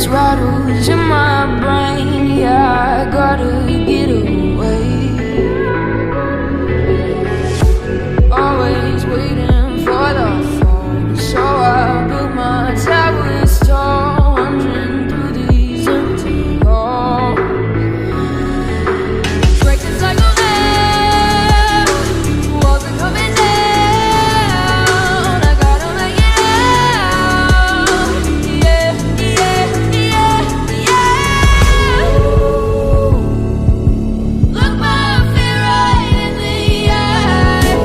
rattles in my brain. Yeah, I gotta get away. Always waiting for the phone, so I built my towers tall, wandering through these empty halls. Break the cycle now, walls are coming down. I gotta make it out. Yeah, yeah, yeah, yeah. Look my fear right in the eye.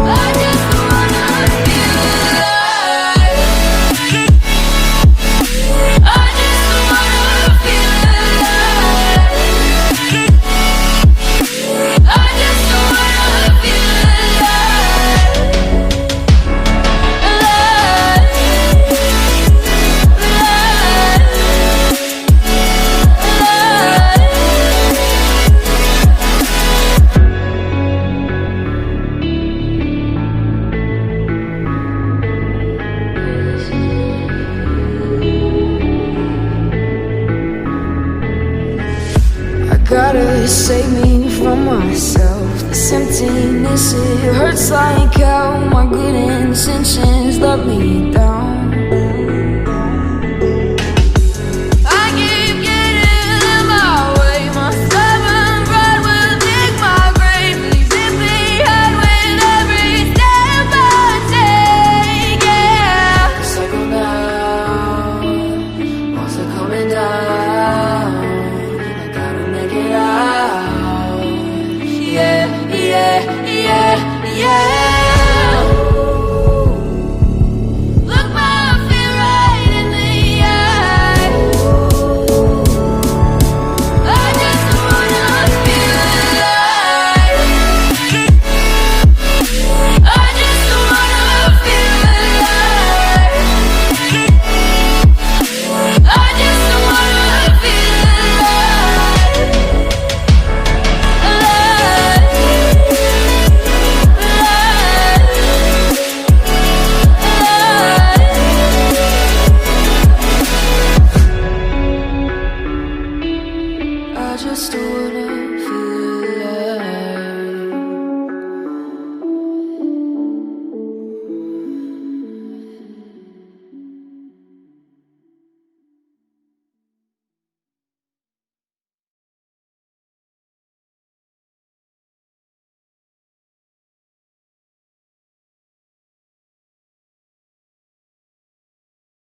I just wanna feel alive. I just wanna feel alive. I just wanna feel I gotta save me from myself. This emptiness, it hurts like hell. My good intentions let me